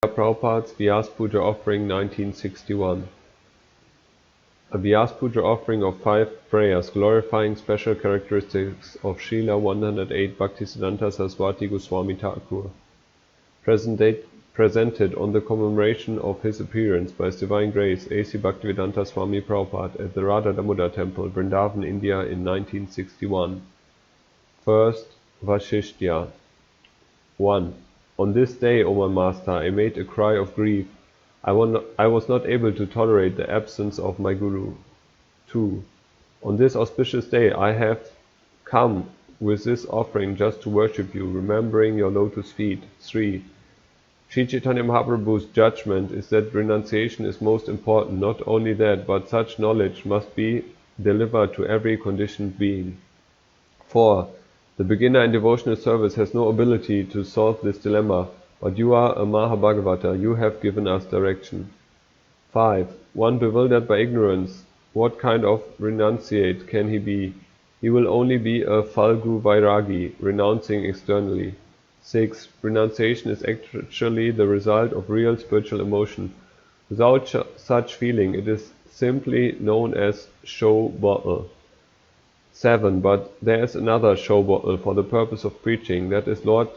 Prabhupada's Vyasa Puja offering 1961. A Vyasa Puja offering of 5 prayers glorifying special characteristics of Srila 108 Bhaktisiddhanta Saraswati Goswami Thakur. Presented on the commemoration of his appearance by His Divine Grace A.C. Bhaktivedanta Swami Prabhupada at the Radha Damodar Temple, Vrindavan, India in 1961. First, Vashishtya. 1. On this day, O my Master, I made a cry of grief. I was not able to tolerate the absence of my Guru. 2. On this auspicious day, I have come with this offering just to worship you, remembering your lotus feet. 3. Sri Chaitanya Mahaprabhu's judgment is that renunciation is most important. Not only that, but such knowledge must be delivered to every conditioned being. 4. The beginner in devotional service has no ability to solve this dilemma, but you are a Mahabhagavata, you have given us direction. 5. One bewildered by ignorance, what kind of renunciate can he be? He will only be a Falgu Vairagi, renouncing externally. 6. Renunciation is actually the result of real spiritual emotion. Without such feeling, it is simply known as show bottle. 7. But there is another show bottle for the purpose of preaching, that is Lord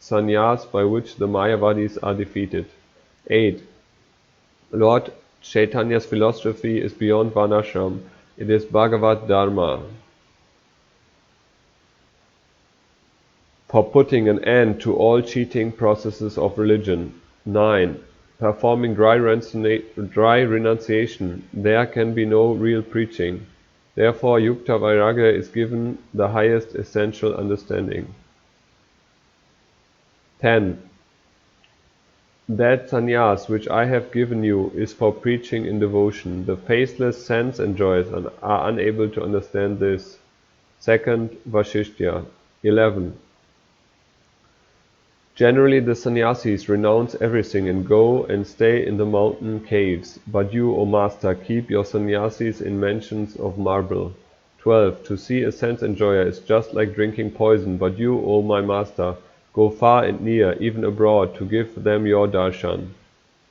Sannyas, by which the Mayavadis are defeated. 8. Lord Chaitanya's philosophy is beyond Varnashram, it is Bhagavad Dharma. For putting an end to all cheating processes of religion. 9. Performing dry renunciation, there can be no real preaching. Therefore, Yukta Vairagya is given the highest essential understanding. 10. That sannyas which I have given you is for preaching in devotion. The faithless sense enjoyers are unable to understand this. Second, Vashishtya. 11. Generally the sannyasis renounce everything and go and stay in the mountain caves, but you, O Master, keep your sannyasis in mansions of marble. 12. To see a sense enjoyer is just like drinking poison, but you, O my Master, go far and near, even abroad, to give them your darshan.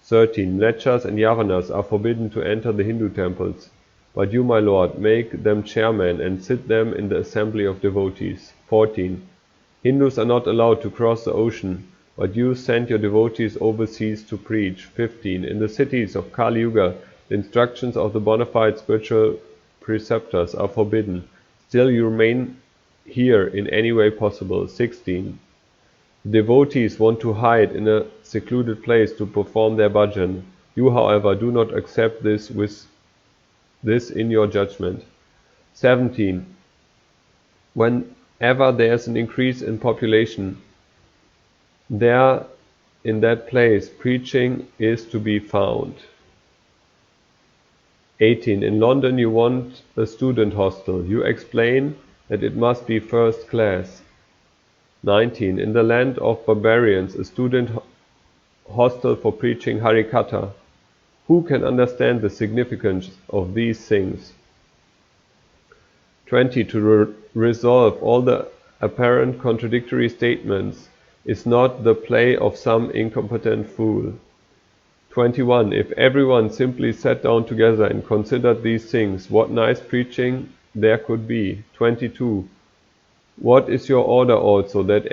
13. Mlecchas and yavanas are forbidden to enter the Hindu temples, but you, my Lord, make them chairmen and sit them in the assembly of devotees. 14. Hindus are not allowed to cross the ocean, but you send your devotees overseas to preach. 15. In the cities of Kali Yuga, the instructions of the bona fide spiritual preceptors are forbidden. Still you remain here in any way possible. 16. The devotees want to hide in a secluded place to perform their bhajan. You, however, do not accept this in your judgment. 17. Whenever there is an increase in population, there in that place preaching is to be found. 18. In London you want a student hostel. You explain that it must be first class. 19. In the land of barbarians, a student hostel for preaching Harikatha. Who can understand the significance of these things? 20. To resolve all the apparent contradictory statements is not the play of some incompetent fool. 21. If everyone simply sat down together and considered these things, what nice preaching there could be. 22. What is your order also, that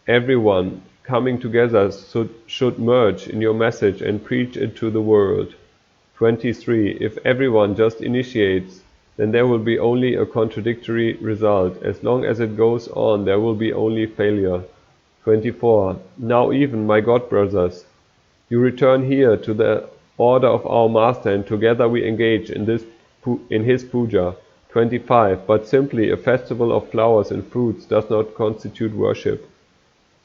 everyone coming together should merge in your message and preach it to the world? 23. If everyone just initiates, then there will be only a contradictory result. As long as it goes on, there will be only failure. 24. Now even, my God brothers, you return here to the order of our Master, and together we engage in his puja. 25. But simply a festival of flowers and fruits does not constitute worship.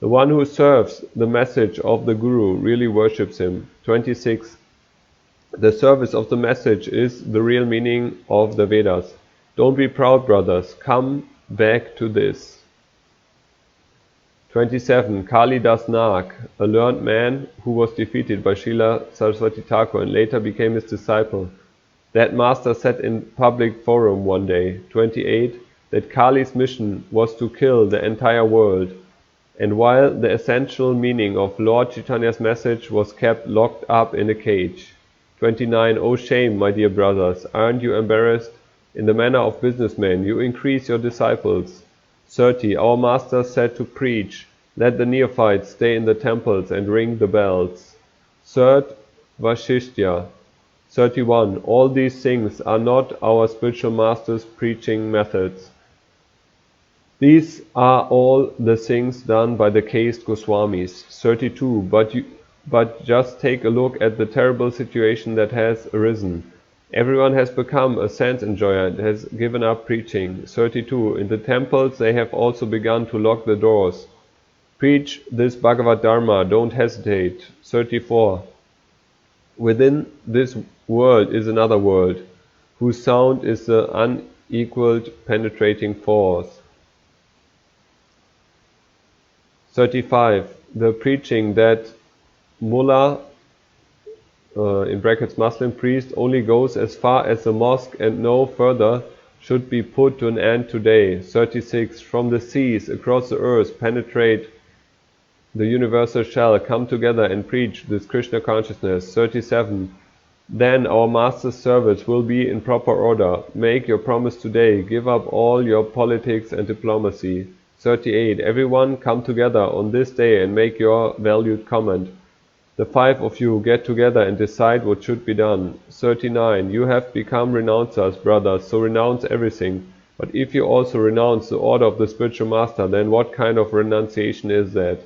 The one who serves the message of the Guru really worships him. 26. The service of the message is the real meaning of the Vedas. Don't be proud, brothers. Come back to this. 27. Kalidas Nag, a learned man who was defeated by Srila Saraswati Thakur and later became his disciple. That master said in public forum one day. 28. That Kali's mission was to kill the entire world. and while the essential meaning of Lord Chaitanya's message was kept locked up in a cage. 29. Oh shame, my dear brothers, aren't you embarrassed? In the manner of businessmen, you increase your disciples. 30. Our master said to preach, let the neophytes stay in the temples and ring the bells. Third, Vashishtya. 31. All these things are not our spiritual master's preaching methods. These are all the things done by the caste Goswamis. 32. But just take a look at the terrible situation that has arisen. Everyone has become a sense enjoyer and has given up preaching. 32. In the temples they have also begun to lock the doors. Preach this Bhagavad Dharma, don't hesitate. 34. Within this world is another world, whose sound is the unequaled penetrating force. 35. The preaching that mullah, in brackets Muslim priest, only goes as far as the mosque and no further should be put to an end today. 36. From the seas across the earth penetrate the universal shall come together and preach this Krishna consciousness. 37. Then our master's service will be in proper order. Make your promise today. Give up all your politics and diplomacy. 38. Everyone come together on this day and make your valued comment. The 5 of you get together and decide what should be done. 39. You have become renouncers, brothers, so renounce everything. But if you also renounce the order of the spiritual master, then what kind of renunciation is that?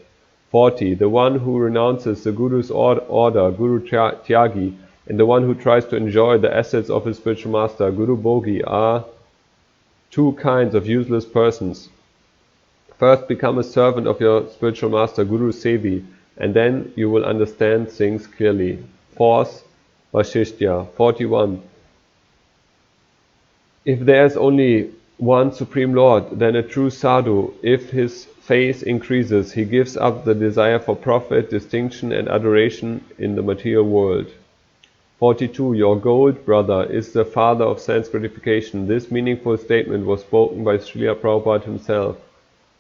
40. The one who renounces the Guru's order, Guru Tyagi, and the one who tries to enjoy the assets of his spiritual master, Guru Bhogi, are two kinds of useless persons. First, become a servant of your spiritual master, Guru Sevi, and then you will understand things clearly. Fourth, Vashishtya. 41. If there is only one Supreme Lord, then a true sadhu, if his faith increases, he gives up the desire for profit, distinction and adoration in the material world. 42. Your gold, brother, is the father of sense gratification. This meaningful statement was spoken by Srila Prabhupada himself.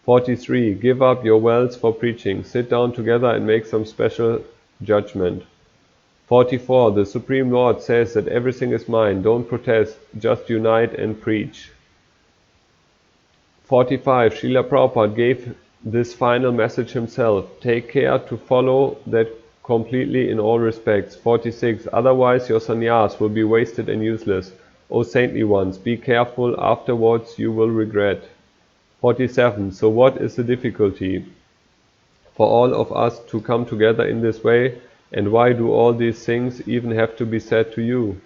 43. Give up your wealth for preaching. Sit down together and make some special judgment. 44. The Supreme Lord says that everything is mine. Don't protest, just unite and preach. 45. Srila Prabhupada gave this final message himself. Take care to follow that completely in all respects. 46. Otherwise your sannyas will be wasted and useless. O saintly ones, be careful, afterwards you will regret. 47. So what is the difficulty for all of us to come together in this way, and why do all these things even have to be said to you?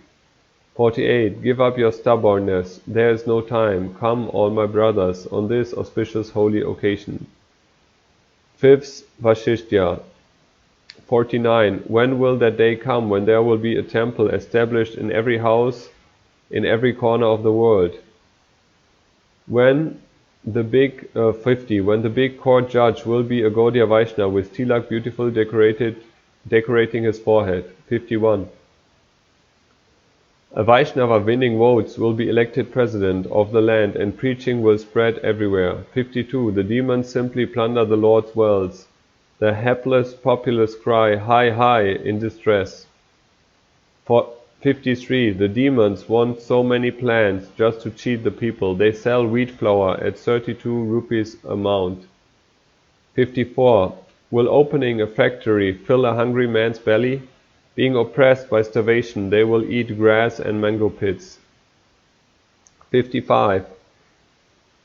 48. Give up your stubbornness. There is no time. Come, all my brothers, on this auspicious holy occasion. Fifth, Vashishtya. 49. When will that day come when there will be a temple established in every house, in every corner of the world? 50. When the big court judge will be a Gaudiya Vaishnava with tilak beautiful decorating his forehead. 51. A Vaishnava winning votes will be elected president of the land and preaching will spread everywhere. 52. The demons simply plunder the Lord's wells. The hapless populace cry, "Hi, hi," in distress. 53. The demons want so many plants just to cheat the people. They sell wheat flour at 32 rupees a mount. 54. Will opening a factory fill a hungry man's belly? Being oppressed by starvation, they will eat grass and mango pits. 55.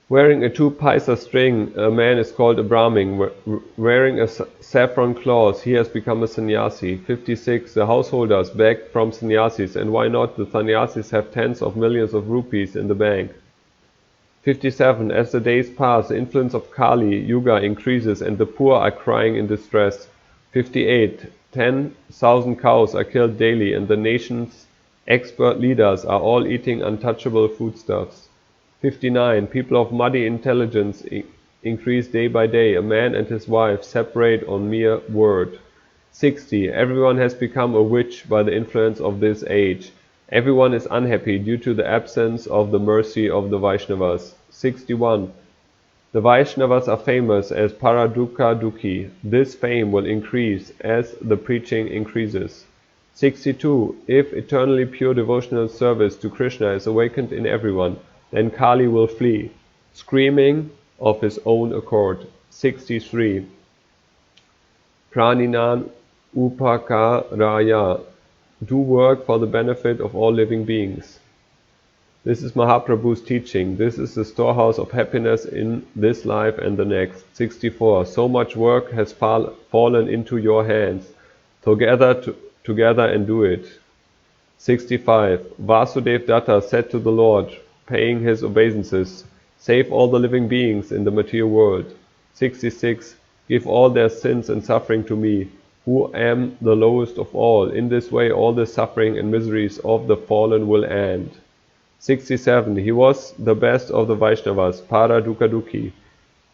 Wearing a 2-paisa string, a man is called a Brahmin. Wearing a saffron cloth, he has become a sannyasi. 56. The householders beg from sannyasis, and why not? The sannyasis have tens of millions of rupees in the bank. 57. As the days pass, the influence of Kali Yuga increases, and the poor are crying in distress. 58. 10,000 cows are killed daily, and the nation's expert leaders are all eating untouchable foodstuffs. 59. People of muddy intelligence increase day by day. A man and his wife separate on mere word. 60. Everyone has become a witch by the influence of this age. Everyone is unhappy due to the absence of the mercy of the Vaishnavas. 61. The Vaishnavas are famous as Paradukkha Dukhi. This fame will increase as the preaching increases. 62. If eternally pure devotional service to Krishna is awakened in everyone, then Kali will flee, screaming of his own accord. 63. Praninan Upakaraya. Do work for the benefit of all living beings. This is Mahaprabhu's teaching. This is the storehouse of happiness in this life and the next. 64. So much work has fallen into your hands. Together and do it. 65. Vasudev Datta said to the Lord, paying his obeisances, save all the living beings in the material world. 66. Give all their sins and suffering to me, who am the lowest of all. In this way all the suffering and miseries of the fallen will end. 67. He was the best of the Vaishnavas, Paradukkha Dukhi.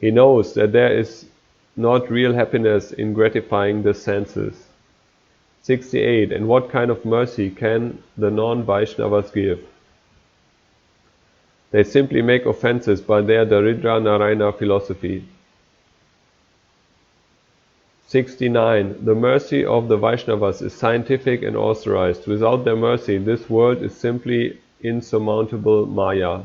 He knows that there is not real happiness in gratifying the senses. 68. And what kind of mercy can the non-Vaishnavas give? They simply make offenses by their Daridra Narayana philosophy. 69. The mercy of the Vaishnavas is scientific and authorized. Without their mercy, this world is simply insurmountable Maya.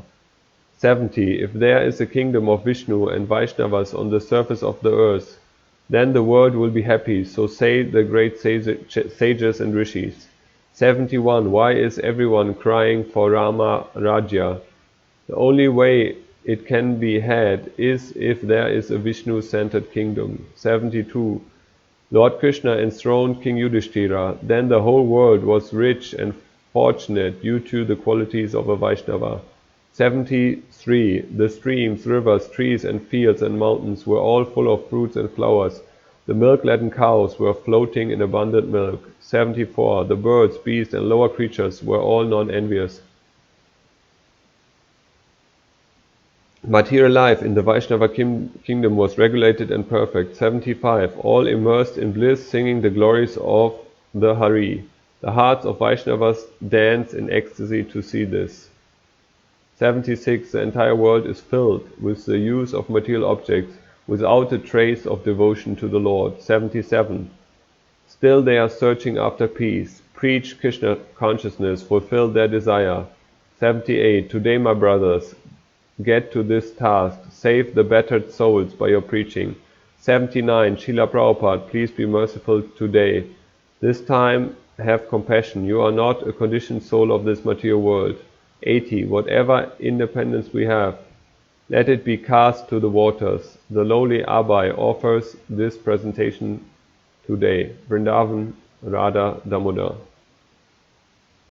70. If there is a kingdom of Vishnu and Vaishnavas on the surface of the earth, then the world will be happy, so say the great sages and rishis. 71. Why is everyone crying for Rama Rajya? The only way it can be had is if there is a Vishnu-centered kingdom. 72. Lord Krishna enthroned King Yudhishthira. Then the whole world was rich and fortunate due to the qualities of a Vaishnava. 73. The streams, rivers, trees and fields and mountains were all full of fruits and flowers. The milk-laden cows were floating in abundant milk. 74. The birds, beasts and lower creatures were all non-envious. Material life in the Vaishnava kingdom was regulated and perfect. 75. All immersed in bliss, singing the glories of the Hari. The hearts of Vaishnavas dance in ecstasy to see this. 76. The entire world is filled with the use of material objects without a trace of devotion to the Lord. 77. Still they are searching after peace. Preach Krishna consciousness, fulfill their desire. 78. Today, my brothers, get to this task. Save the battered souls by your preaching. 79. Srila Prabhupada, please be merciful today. This time have compassion. You are not a conditioned soul of this material world. 80. Whatever independence we have, let it be cast to the waters. The lowly Abai offers this presentation today. Vrindavan, Radha Damodar.